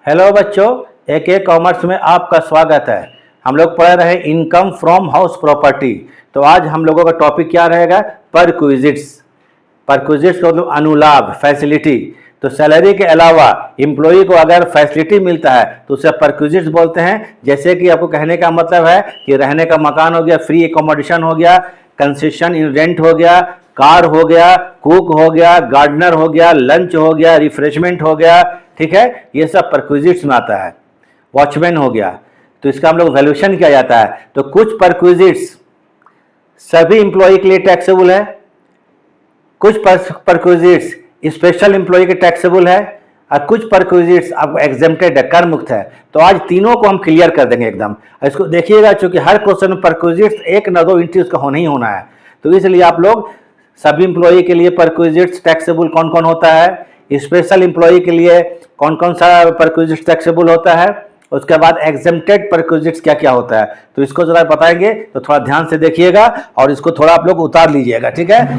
Hello बच्चों, एक commerce में आपका स्वागत है। हम लोग पढ़ रहे हैं इनकम फ्रॉम हाउस प्रॉपर्टी। तो आज हम लोगों का टॉपिक क्या रहेगा? परक्विजिट्स। परक्विजिट्स का मतलब अनुलाभ, फैसिलिटी। तो सैलरी के अलावा एम्प्लॉय को अगर फैसिलिटी मिलता है तो उसे परक्विजिट्स बोलते हैं। जैसे कि आपको कहने का मतलब है कि रहने का मकान हो गया, फ्री एकोमोडेशन हो गया, कंसेशन इन रेंट हो गया, कार हो गया, कुक हो गया, गार्डनर हो गया, लंच हो गया, रिफ्रेशमेंट हो गया। ठीक है, ये सब परक्विजिट्स में आता है। वॉचमैन हो गया, तो इसका हम लोग वैल्यूएशन किया जाता है। तो कुछ परक्विजिट्स सभी इंप्लॉय के लिए टैक्सेबल है, कुछ परक्विजिट्स स्पेशल इंप्लॉय के टैक्सेबल है, और कुछ परक्विजिट्स आपको एग्जेम्प्टेड है, कर मुक्त है। तो आज तीनों को हम क्लियर कर देंगे एकदम। इसको देखिएगा, चूंकि हर क्वेश्चन में परक्विजिट्स एक न दो एंट्री उसका होना ही होना है। तो इसलिए आप लोग सभी इंप्लॉय के लिए परक्विजिट्स टैक्सेबल कौन कौन होता है, स्पेशल इंप्लॉय के लिए कौन कौन सा परक्विजिट्स टैक्सेबल होता है, उसके बाद एग्जेम्प्टेड परक्विजिट्स क्या क्या होता है, तो इसको जरा बताएंगे। तो थोड़ा ध्यान से देखिएगा और इसको थोड़ा आप लोग उतार लीजिएगा। ठीक है,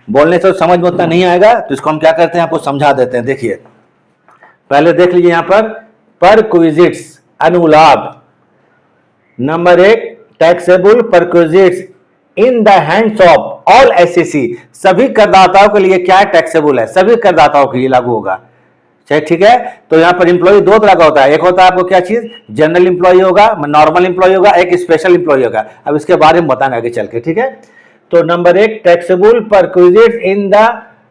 बोलने से समझ में उतना नहीं आएगा, तो इसको हम क्या करते हैं, आपको समझा देते हैं। देखिए, पहले देख लीजिए यहां पर परक्विजिट्स अनुलाभ। Number 1, taxable perquisites in the hands of all assessee. सभी करदाताओं के लिए क्या है, टैक्सेबल है, सभी करदाताओं के लिए लागू होगा। ठीक है, तो यहां पर इंप्लॉय दो तरह का होता है। एक होता है आपको क्या चीज, जनरल इंप्लॉय होगा, नॉर्मल इंप्लॉय होगा, एक स्पेशल इंप्लॉय होगा। अब इसके बारे में बताना आगे चल के। ठीक है, तो number 1, taxable perquisites in the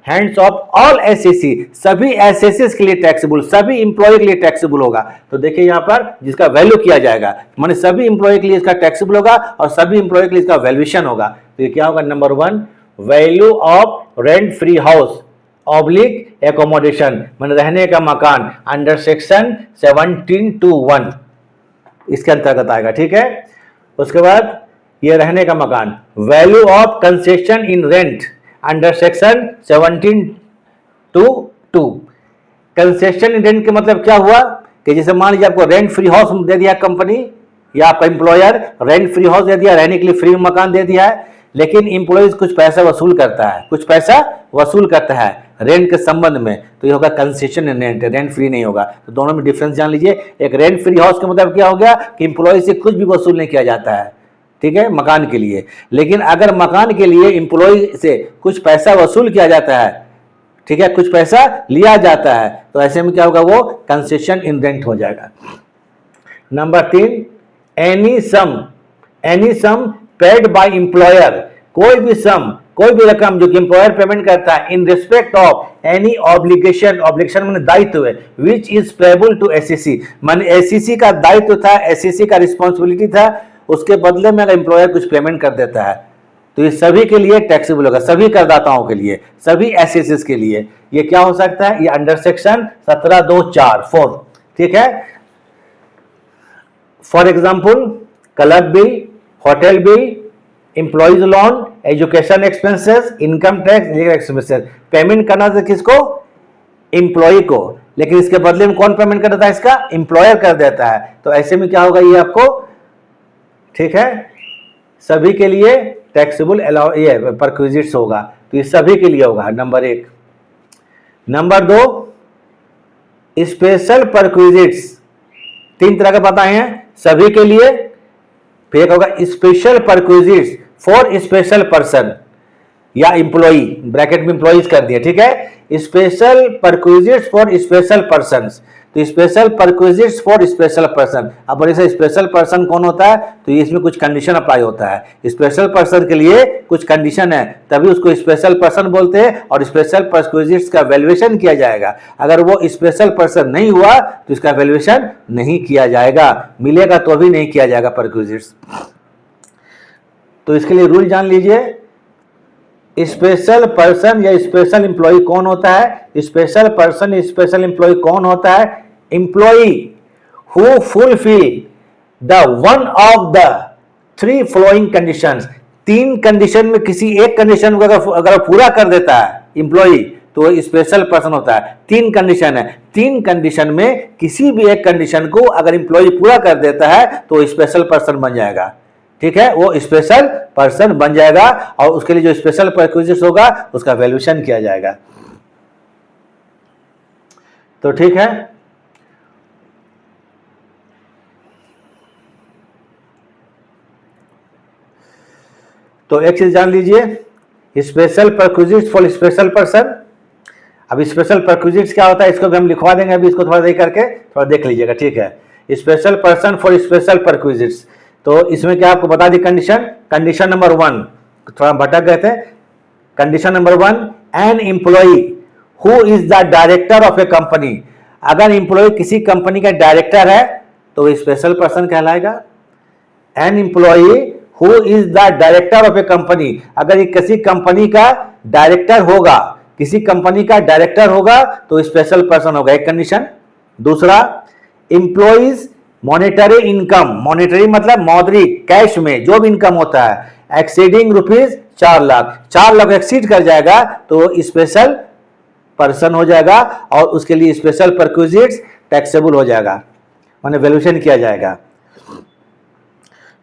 hands of all assessee. सभी एसएससी के लिए टैक्सेबल, सभी इंप्लॉय के लिए टैक्सेबल होगा। तो देखिए यहां पर जिसका वैल्यू किया जाएगा, माने सभी इंप्लॉय के लिए इसका टैक्सेबल होगा और सभी इंप्लॉय के लिए इसका वैल्यूएशन होगा। तो ये क्या होगा, number 1, value of rent free house oblique accommodation, माने रहने का मकान, अंडर सेक्शन 17(2)(1) इसके अंतर्गत आएगा। ठीक है, उसके बाद ये रहने का मकान, value of concession in rent under section 17(2)(2)। Concession in rent के मतलब क्या हुआ कि जैसे मान लीजिए आपको रेंट फ्री हाउस दे दिया कंपनी या आपका एम्प्लॉयर, रेंट फ्री हाउस दे दिया, रहने के लिए फ्री मकान दे दिया है, लेकिन इंप्लॉइज कुछ पैसा वसूल करता है, कुछ पैसा वसूल करता है रेंट के संबंध में, तो ये होगा कंसेशन इन रेंट, रेंट फ्री नहीं होगा। तो दोनों में डिफरेंस जान लीजिए। एक रेंट फ्री हाउस का मतलब क्या हो गया कि इंप्लॉय से कुछ भी वसूल नहीं किया जाता है, ठीक है, मकान के लिए। लेकिन अगर मकान के लिए इंप्लॉय से कुछ पैसा वसूल किया जाता है, ठीक है, कुछ पैसा लिया जाता है, तो ऐसे में क्या होगा, वो कंसेशन इन रेंट हो जाएगा। Number 3, any sum paid by employer. कोई भी सम, कोई भी रकम जो कि एम्प्लॉयर पेमेंट करता है in respect of any obligation, obligation माने दायित्व है, which is payable to SSC, माने एसएससी का दायित्व था, एसएससी का रिस्पांसिबिलिटी था, उसके बदले में अगर एम्प्लॉयर कुछ पेमेंट कर देता है तो ये सभी के लिए टैक्सेबल होगा, सभी करदाताओं के लिए, सभी एसएससी के लिए। ये क्या हो सकता है, ये अंडर सेक्शन 17(2)(4)(4), ठीक है। For example, club bill, hotel bill, employees loan, education expenses, income tax, legal expenses. Payment करना था किसको, एम्प्लॉय को, लेकिन इसके बदले में कौन पेमेंट कर देता है, इसका एम्प्लॉयर कर देता है। तो ऐसे में क्या होगा, ये आपको, ठीक है, सभी के लिए टैक्सेबल ये परक्विजिट्स होगा। तो ये सभी के लिए होगा, नंबर 1। Number 2, special perquisites. 3 तरह के बताए हैं सभी के लिए। फिर एक होगा special perquisites for special person या इंप्लॉई, ब्रैकेट में इंप्लॉइज कर दिया, ठीक है। Special perquisites for special persons, तो special perquisites for special person. अब बड़े से स्पेशल पर्सन कौन होता है, तो ये इसमें कुछ कंडीशन अप्लाई होता है। स्पेशल पर्सन के लिए कुछ कंडीशन है, तभी उसको स्पेशल पर्सन बोलते हैं, और स्पेशल परक्विजिट्स का वैल्यूएशन किया जाएगा। अगर वो स्पेशल पर्सन नहीं हुआ तो इसका वैल्यूएशन नहीं किया जाएगा, मिलेगा तो भी नहीं किया जाएगा परक्विजिट्स। तो इसके लिए रूल जान लीजिए। स्पेशल पर्सन या स्पेशल इंप्लॉय कौन होता है, स्पेशल पर्सन स्पेशल इंप्लॉय कौन होता है, employee who fulfil the one of the 3 following conditions. 3 condition में किसी एक कंडीशन को अगर पूरा कर देता है इंप्लॉय तो वो स्पेशल पर्सन होता है। 3 कंडीशन है, 3 कंडीशन में किसी भी एक कंडीशन को अगर इंप्लॉय पूरा कर देता है तो स्पेशल पर्सन बन जाएगा, ठीक है, वो स्पेशल पर्सन बन जाएगा, और उसके लिए जो स्पेशल परक्विजिट्स होगा उसका वैल्यूएशन किया जाएगा। तो ठीक है, तो एक चीज जान लीजिए, special perquisites for special person. अब स्पेशल परक्विजिट्स क्या होता है इसको भी हम लिखवा देंगे, अभी इसको थोड़ा देख करके थोड़ा देख लीजिएगा, ठीक है। Special person for special perquisites, तो इसमें क्या आपको बता दी कंडीशन नंबर 1, थोड़ा भटक गए थे। Condition number 1, an employee who is the director of A company. अगर एम्प्लॉय किसी कंपनी का डायरेक्टर है तो स्पेशल पर्सन कहलाएगा। An employee who is the director of A company, अगर ये किसी कंपनी का डायरेक्टर होगा, किसी कंपनी का डायरेक्टर होगा तो स्पेशल पर्सन होगा, एक कंडीशन। दूसरा, एम्प्लॉइज मॉनेटरी इनकम, मॉनेटरी मतलब मौद्रिक कैश में जो भी इनकम होता है exceeding rupees 4 lakh, 4 lakh exceed कर जाएगा तो स्पेशल पर्सन हो जाएगा और उसके लिए स्पेशल परक्विजिट्स टैक्सेबल हो जाएगा, माने वैल्यूएशन किया जाएगा।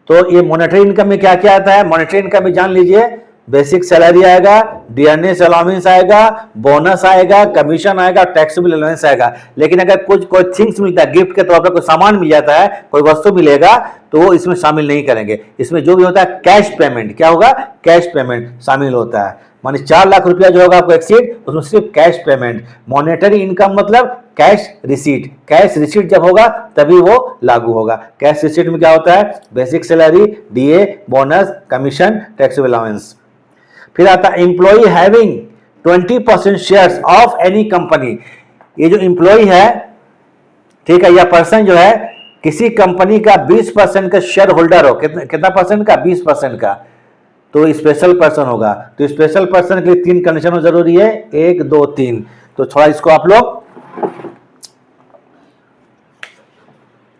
तो ये मॉनेटरी इनकम में क्या क्या आता है, मॉनेटरी इनकम में जान लीजिए, बेसिक सैलरी आएगा, डियरनेस अलाउंस आएगा, बोनस आएगा, कमीशन आएगा, टैक्सेबल अलाउंस आएगा। लेकिन अगर कुछ कोई थिंग्स मिलता है, गिफ्ट के तौर पर कोई सामान मिल जाता है, कोई वस्तु मिलेगा तो वो इसमें शामिल नहीं करेंगे। इसमें जो भी होता है कैश पेमेंट, क्या होगा, कैश पेमेंट शामिल होता है। माने 4 लाख रुपया जो होगा आपको एक्सीड, उसमें सिर्फ कैश पेमेंट। मॉनेटरी इनकम मतलब कैश रिसीट, कैश रिसीट जब होगा तभी वो लागू होगा। कैश रिसीट में क्या होता है, basic salary, DA, bonus, commission, taxable allowance. फिर आता है employee having 20% shares of any company. ये जो एम्प्लॉई है, ठीक है, या पर्सन जो है किसी कंपनी का 20% का शेयर होल्डर हो, कितना परसेंट का, 20% का, तो स्पेशल पर्सन होगा। तो स्पेशल पर्सन के लिए 3 कंडीशन जरूरी है, 1 2 3। तो थोड़ा इसको आप लोग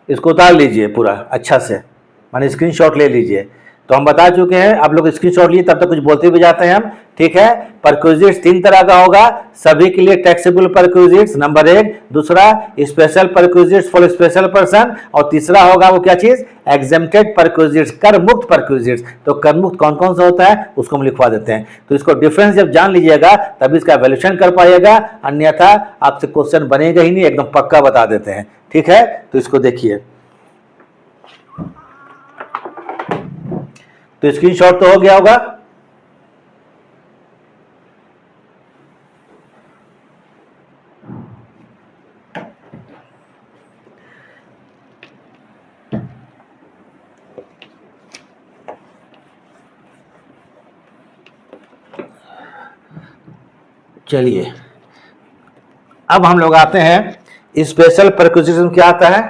इसको उतार लीजिए पूरा अच्छा से, माने स्क्रीनशॉट ले लीजिए। तो हम बता चुके हैं, आप लोग स्क्रीनशॉट लिए तब तक कुछ बोलते भी जाते हैं हम, ठीक है। परक्विजिट्स 3 तरह का होगा, सभी के लिए टैक्सेबल परक्विजिट्स नंबर 1, दूसरा special perquisites for special person, और तीसरा होगा वो क्या चीज, एग्जेम्प्टेड परक्विजिट्स, कर मुक्त परक्विजिट्स। तो कर मुक्त कौन कौन सा होता है उसको हम लिखवा देते हैं। तो इसको डिफरेंस जब जान लीजिएगा तभी इसका वैल्यूएशन कर पाइएगा, अन्यथा आपसे क्वेश्चन बनेगा ही नहीं, एकदम पक्का बता देते हैं, ठीक है। तो इसको देखिए, तो स्क्रीनशॉट तो हो गया होगा। चलिए अब हम लोग आते हैं स्पेशल परक्विजिशन, क्या आता है।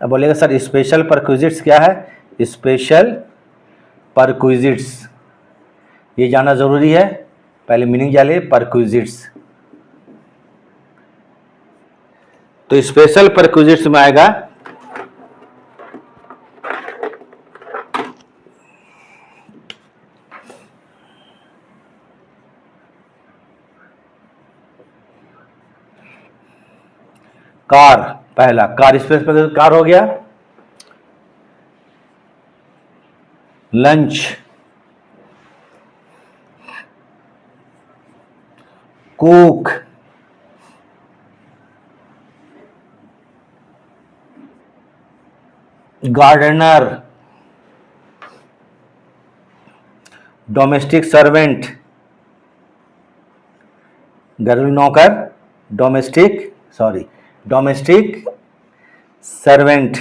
अब बोलेगा सर स्पेशल परक्विजिट्स क्या है, स्पेशल परक्विजिट्स ये जानना जरूरी है, पहले मीनिंग जानिए परक्विजिट्स। तो स्पेशल परक्विजिट्स में आएगा कार, पहला कार, स्पेशल कार हो गया, lunch, cook, gardener, domestic servant, घरेलू नौकर, डोमेस्टिक सर्वेंट,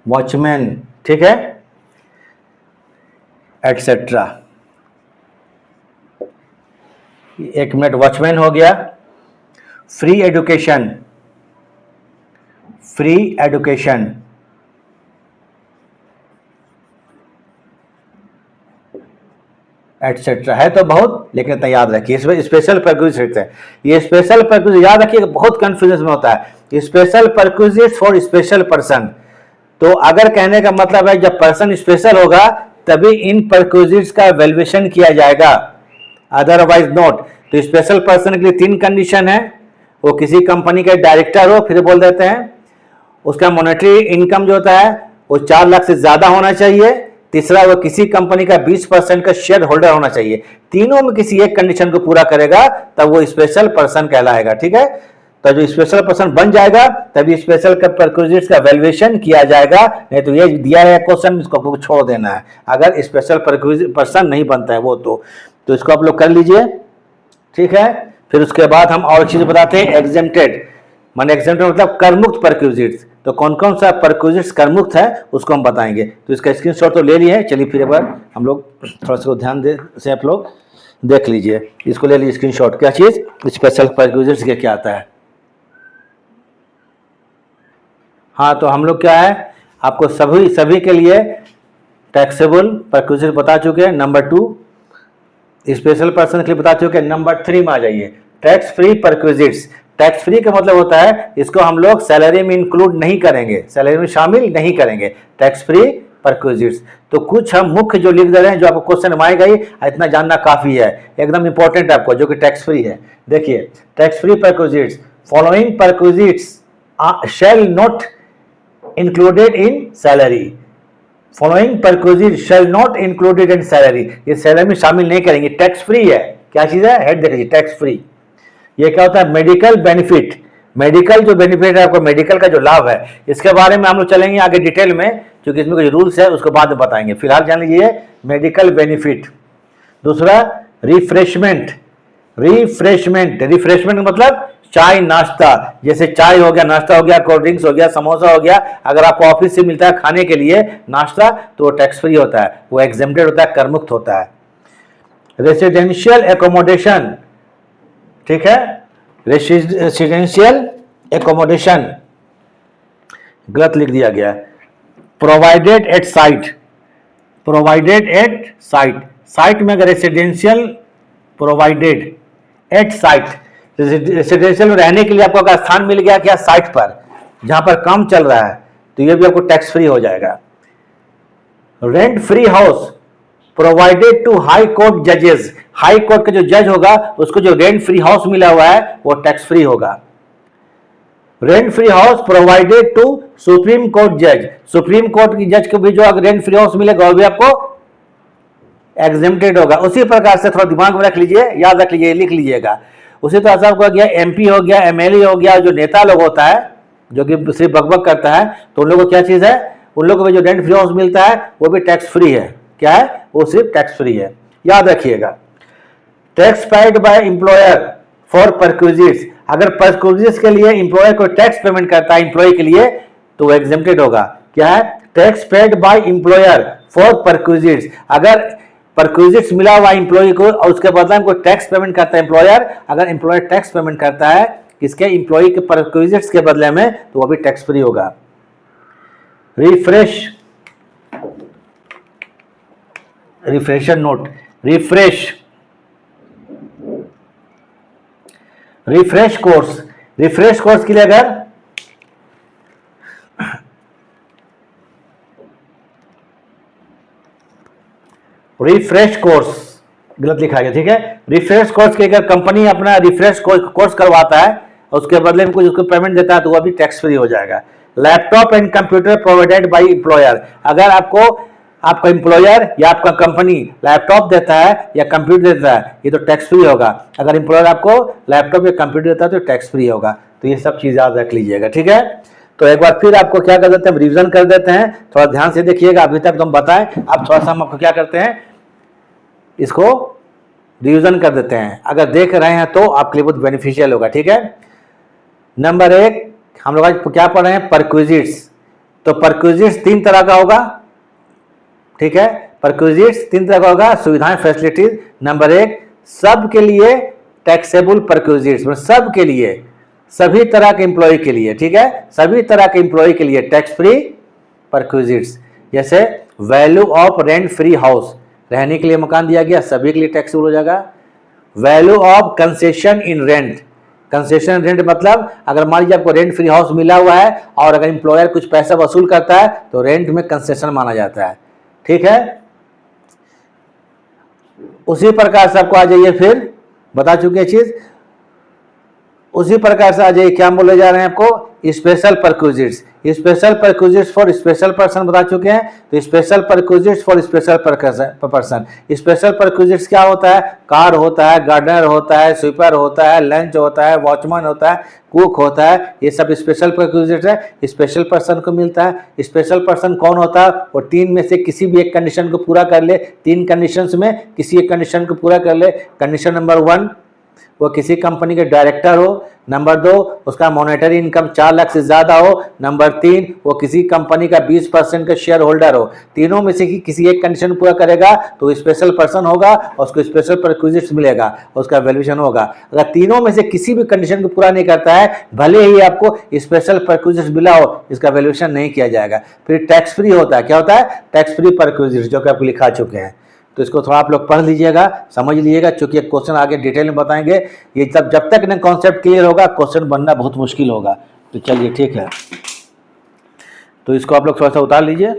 वॉचमैन, ठीक है, एटसेट्रा। 1 मिनट, वॉचमैन हो गया। फ्री एजुकेशन एटसेट्रा है तो बहुत, लेकिन इतना याद रखिए इसमें स्पेशल परक्विजिट्स है। ये स्पेशल परक्विजिट याद रखिए, बहुत कंफ्यूजन में होता है। Special perquisites for special person, तो अगर कहने का मतलब है जब पर्सन स्पेशल होगा तभी इन परक्विजिट्स का वैल्यूएशन किया जाएगा, अदरवाइज नॉट। तो स्पेशल पर्सन के लिए 3 कंडीशन है, वो किसी कंपनी का डायरेक्टर हो, फिर बोल देते हैं उसका मॉनेटरी इनकम जो होता है वो 4 लाख से ज्यादा होना चाहिए, तीसरा वो किसी कंपनी का 20% का शेयर होल्डर होना चाहिए। तीनों में किसी एक कंडीशन को पूरा करेगा तब वो स्पेशल पर्सन कहलाएगा। ठीक है, तो जो स्पेशल पर्सन बन जाएगा तभी स्पेशल परक्विजिट्स का वैल्यूएशन किया जाएगा, नहीं तो ये दिया है क्वेश्चन, इसको छोड़ देना है अगर स्पेशल पर्सन नहीं बनता है वो। तो इसको आप लोग कर लीजिए। ठीक है, फिर उसके बाद हम और चीज बताते हैं, एग्जेम्प्टेड माने एग्जेम्प्टेड मतलब करमुक्त परक्विजिट्स। तो कौन कौन सा परक्विजिट्स करमुक्त है उसको हम बताएंगे। तो इसका स्क्रीनशॉट तो ले लिए हैं, चलिए फिर एक बार हम लोग थोड़ा सा ध्यान दे से आप लोग देख लीजिए, इसको ले लीजिए स्क्रीनशॉट। क्या चीज स्पेशल परक्विजिट्स के क्या आता है। हाँ, तो हम लोग क्या है आपको सभी के लिए टैक्सेबल परक्विजिट बता चुके हैं। नंबर 2 स्पेशल पर्सन के लिए बता चुके हैं। नंबर 3 में आ जाइए, tax free perquisites. Tax free का मतलब होता है इसको हम लोग सैलरी में इंक्लूड नहीं करेंगे, सैलरी में शामिल नहीं करेंगे, टैक्स फ्री परक्विजिट्स। तो कुछ हम मुख्य जो लिख दे रहे हैं, जो आपको क्वेश्चन में आएगा ही, इतना जानना काफी है, एकदम इंपॉर्टेंट है आपको, जो कि टैक्स फ्री है। देखिए, tax free perquisites, following perquisites shall not included in salary. Following perquisite shall not included in salary, ये सैलरी में शामिल नहीं करेंगे, टैक्स फ्री है। क्या चीज है, हेड देखिए, टैक्स फ्री। ये क्या होता है, मेडिकल बेनिफिट। मेडिकल जो बेनिफिट है आपको, मेडिकल का जो लाभ है, इसके बारे में हम लोग चलेंगे आगे डिटेल में, क्योंकि इसमें कुछ रूल्स है, उसको बाद में बताएंगे। फिलहाल जान लीजिए मेडिकल बेनिफिट। दूसरा रिफ्रेशमेंट। रिफ्रेशमेंट मतलब चाय नाश्ता, जैसे चाय हो गया, नाश्ता हो गया, कोल्ड ड्रिंक्स हो गया, समोसा हो गया, अगर आपको ऑफिस से मिलता है खाने के लिए नाश्ता, तो वो टैक्स फ्री होता है, वो एग्जेम्प्टेड होता है, करमुक्त होता है। रेसिडेंशियल एकोमोडेशन, ठीक है, रेसिडेंशियल एकोमोडेशन गलत लिख दिया गया है। Provided eight site, provided eight site, site में अगर residential provided eight site, residential में रहने के लिए आपको अगर स्थान मिल गया क्या साइट पर, जहां पर काम चल रहा है, तो ये भी आपको टैक्स फ्री हो जाएगा। Rent free house provided to high court जजेस, हाई कोर्ट का जो जज होगा उसको जो रेंट फ्री हाउस मिला हुआ है वो टैक्स फ्री होगा। Rent free house provided to supreme court जज, सुप्रीम कोर्ट की जज को भी जो अगर रेंट फ्री हाउस मिलेगा वो भी आपको एग्जेम्प्टेड होगा। उसी प्रकार से थोड़ा दिमाग में रख लीजिए, याद रख लीजिए, लिख लीजिएगा। उसी तरह से आपको गया एमपी हो गया, एमएलए हो गया, जो नेता लोग होता है जो कि सिर्फ बकबक करता है, तो उन लोगों को क्या चीज है, उन लोगों को भी जो रेंट फ्री हाउस मिलता है वो भी टैक्स फ्री है। क्या है, वो सिर्फ टैक्स फ्री है, याद रखिएगा। Tax paid by employer for perquisites, अगर परक्विजिट्स के लिए एम्प्लॉयर को टैक्स पेमेंट करता है एम्प्लॉय के लिए, तो वो एग्जेम्प्टेड होगा। क्या है, tax paid by employer for perquisites, अगर परक्विजिट्स मिला हुआ एम्प्लॉय को और उसके बदले में कोई टैक्स पेमेंट करता है एम्प्लॉयर, अगर एम्प्लॉयर टैक्स पेमेंट करता है किसके, एम्प्लॉय के परक्विजिट्स के बदले में, तो वो भी टैक्स फ्री होगा। रिफ्रेशन note, refresh course, refresh course के लिए अगर रिफ्रेश कोर्स गलत लिखा गया, ठीक है, रिफ्रेश कोर्स के अगर कंपनी अपना रिफ्रेश कोर्स करवाता है और उसके बदले में कुछ उसको पेमेंट देता है, तो वह भी टैक्स फ्री हो जाएगा। Laptop and computer provided by employer, अगर आपको आपका एम्प्लॉयर या आपका कंपनी लैपटॉप देता है या कंप्यूटर देता है, ये तो टैक्स फ्री होगा। अगर एम्प्लॉयर आपको लैपटॉप या कंप्यूटर देता है तो टैक्स फ्री होगा। तो ये सब चीज याद रख लीजिएगा, ठीक है। तो एक बार फिर आपको क्या कर देते हैं, रिवीजन कर देते हैं, थोड़ा ध्यान से देखिएगा, अभी तक तुम बताएं, अब थोड़ा सा हम आपको क्या करते हैं, इसको रिवीजन कर देते हैं। अगर देख रहे हैं तो आपके लिए बहुत बेनिफिशियल होगा, ठीक है। नंबर 1 हम लोग आज क्या पढ़ रहे हैं, परक्विजिट्स। तो परक्विजिट्स 3 तरह का होगा, ठीक है, परक्विजिट्स 3 तरह का होगा, सुविधाएं फैसिलिटीज। नंबर 1 सब के लिए टैक्सेबल परक्विजिट्स, मतलब सब के लिए, सभी तरह के एम्प्लॉय के लिए, ठीक है, सभी तरह के एम्प्लॉय के लिए टैक्स फ्री परक्विजिट्स। जैसे value of rent free house, रहने के लिए मकान दिया गया, सभी के लिए टैक्सेबल हो जाएगा। Value of concession in rent, concession rent मतलब अगर मान लीजिए आपको रेंट फ्री हाउस मिला हुआ है और अगर एम्प्लॉयर कुछ पैसा वसूल करता है तो रेंट में कंसेशन माना जाता है, ठीक है। उसी प्रकार से आपको आ जाइए, फिर बता चुके चीज, उसी प्रकार से आज ये क्या बोले जा रहे हैं आपको, special perquisites. Special perquisites for special person बता चुके हैं, तो special perquisites for special person. Special perquisites क्या होता है, कार होता है, गार्डनर होता है, स्वीपर होता है, लंच होता है, वॉचमैन होता है, कुक होता है, ये सब स्पेशल परक्विजिट्स है, स्पेशल पर्सन को मिलता है। स्पेशल पर्सन कौन होता है, वो तीन में से किसी भी एक कंडीशन को पूरा कर ले, तीन कंडीशंस में किसी एक कंडीशन को पूरा कर ले। कंडीशन नंबर 1, वो किसी कंपनी के डायरेक्टर हो। नंबर 2, उसका मॉनेटरी इनकम 4 लाख से ज़्यादा हो। नंबर 3, वो किसी कंपनी का 20% का शेयर होल्डर हो। तीनों में से किसी एक कंडीशन पूरा करेगा तो स्पेशल पर्सन होगा और उसको स्पेशल परक्विजिट्स मिलेगा, उसका वैल्यूएशन होगा। अगर तीनों में से किसी भी कंडीशन को पूरा नहीं करता है, भले ही आपको स्पेशल परक्विजिट्स मिला हो, इसका वैल्यूएशन नहीं किया जाएगा। फिर टैक्स फ्री होता है, क्या होता है, टैक्स फ्री परक्विजिट्स, जो कि आपको लिखा चुके हैं। तो इसको थोड़ा आप लोग पढ़ लीजिएगा, समझ लीजिएगा, क्योंकि एक क्वेश्चन आगे डिटेल में बताएंगे। ये जब तक ना कॉन्सेप्ट क्लियर होगा, क्वेश्चन बनना बहुत मुश्किल होगा। तो चलिए ठीक है, तो इसको आप लोग थोड़ा सा उतार लीजिए।